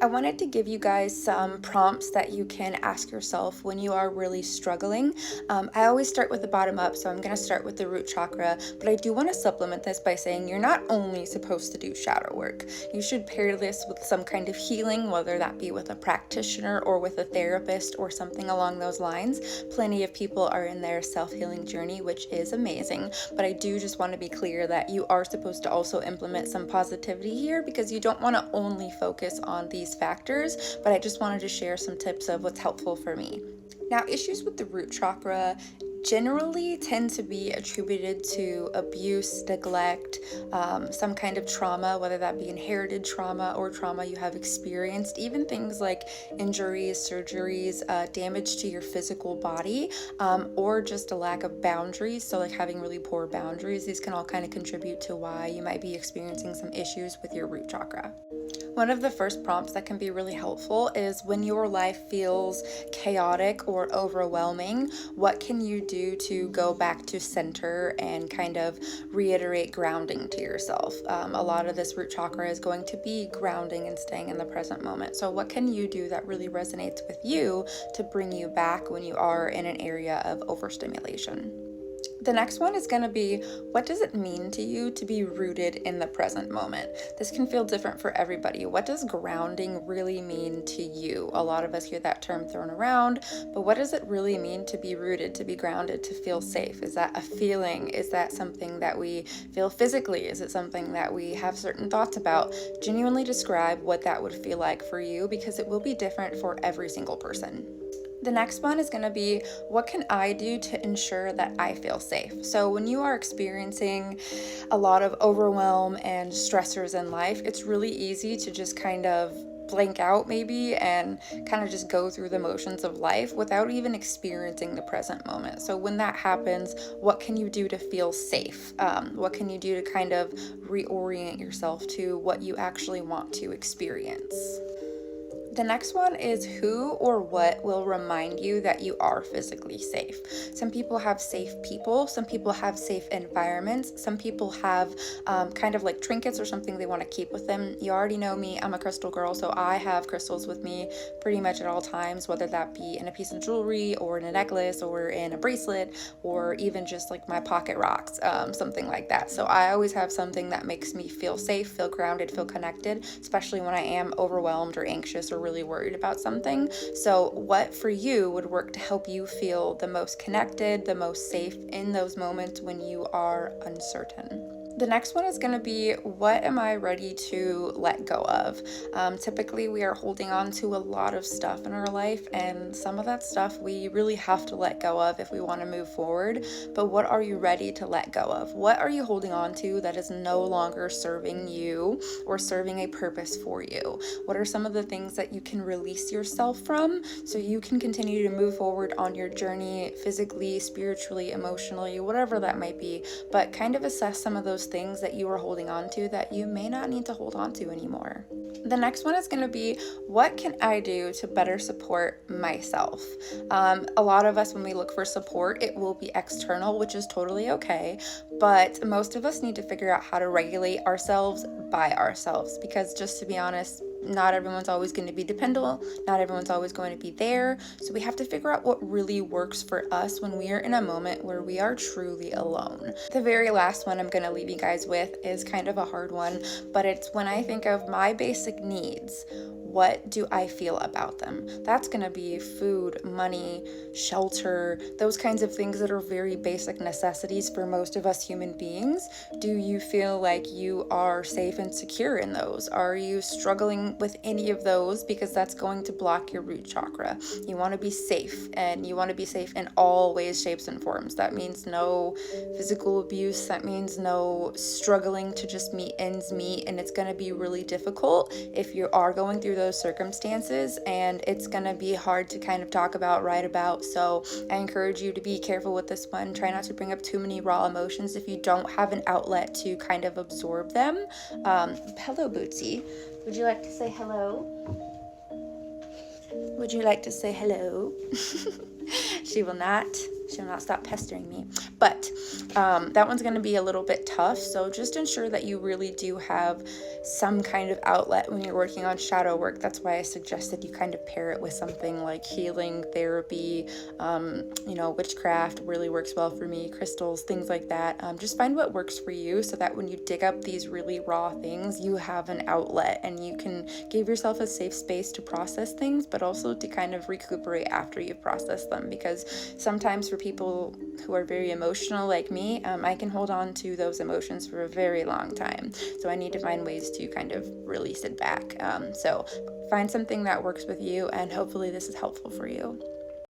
I wanted to give you guys some prompts that you can ask yourself when you are really struggling. I always start with the bottom up, so I'm going to start with the root chakra, but I do want to supplement this by saying you're not only supposed to do shadow work. You should pair this with some kind of healing, whether that be with a practitioner or with a therapist or something along those lines. Plenty of people are in their self-healing journey, which is amazing, but I do just want to be clear that you are supposed to also implement some positivity here, because you don't want to only focus on these factors, but I just wanted to share some tips of what's helpful for me. Now, issues with the root chakra generally tend to be attributed to abuse, neglect, some kind of trauma, whether that be inherited trauma or trauma you have experienced, even things like injuries, surgeries, damage to your physical body, or just a lack of boundaries. So like having really poor boundaries, these can all kind of contribute to why you might be experiencing some issues with your root chakra. One of the first prompts that can be really helpful is when your life feels chaotic or overwhelming, what can you do to go back to center and kind of reiterate grounding to yourself? A lot of this root chakra is going to be grounding and staying in the present moment. So what can you do that really resonates with you to bring you back when you are in an area of overstimulation? The next one is going to be, what does it mean to you to be rooted in the present moment? This can feel different for everybody. What does grounding really mean to you? A lot of us hear that term thrown around, but what does it really mean to be rooted, to be grounded, to feel safe? Is that a feeling? Is that something that we feel physically? Is it something that we have certain thoughts about? Genuinely describe what that would feel like for you, because it will be different for every single person. The next one is going to be, what can I do to ensure that I feel safe? So when you are experiencing a lot of overwhelm and stressors in life, it's really easy to just kind of blank out maybe and kind of just go through the motions of life without even experiencing the present moment. So when that happens, what can you do to feel safe? What can you do to kind of reorient yourself to what you actually want to experience? The next one is, who or what will remind you that you are physically safe? Some people have safe people, some people have safe environments, some people have kind of like trinkets or something they want to keep with them. You already know me, I'm a crystal girl, so I have crystals with me pretty much at all times, whether that be in a piece of jewelry or in a necklace or in a bracelet or even just like my pocket rocks, something like that. So I always have something that makes me feel safe, feel grounded, feel connected, especially when I am overwhelmed or anxious or really worried about something. So what for you would work to help you feel the most connected, the most safe in those moments when you are uncertain? The next one is going to be, what am I ready to let go of? Typically, we are holding on to a lot of stuff in our life, and some of that stuff we really have to let go of if we want to move forward. But what are you ready to let go of? What are you holding on to that is no longer serving you or serving a purpose for you? What are some of the things that you can release yourself from so you can continue to move forward on your journey physically, spiritually, emotionally, whatever that might be, but kind of assess some of those things that you are holding on to that you may not need to hold on to anymore. The next one is going to be, what can I do to better support myself? A lot of us, when we look for support, it will be external, which is totally okay, but most of us need to figure out how to regulate ourselves by ourselves, because just to be honest, not everyone's always going to be dependable. Not everyone's always going to be there. So we have to figure out what really works for us when we are in a moment where we are truly alone. The very last one I'm going to leave you guys with is kind of a hard one, but it's when I think of my basic needs, what do I feel about them? That's going to be food, money, shelter, those kinds of things that are very basic necessities for most of us human beings. Do you feel like you are safe and secure in those? Are you struggling with any of those? Because that's going to block your root chakra. You want to be safe, and you want to be safe in all ways, shapes, and forms. That means no physical abuse. That means no struggling to just meet ends meet, and it's going to be really difficult if you are going through those circumstances, and it's going to be hard to kind of talk about, write about. So I encourage you to be careful with this one. Try not to bring up too many raw emotions if you don't have an outlet to kind of absorb them. Hello, Bootsy. Would you like to say hello? Would you like to say hello? She will not she'll not stop pestering me. But that one's going to be a little bit tough. So just ensure that you really do have some kind of outlet when you're working on shadow work. That's why I suggested you kind of pair it with something like healing, therapy, witchcraft really works well for me, crystals, things like that. Just find what works for you so that when you dig up these really raw things, you have an outlet and you can give yourself a safe space to process things, but also to kind of recuperate after you've processed them. Because sometimes for people who are very emotional like me, I can hold on to those emotions for a very long time. So I need to find ways to kind of release it back. So find something that works with you, and hopefully this is helpful for you.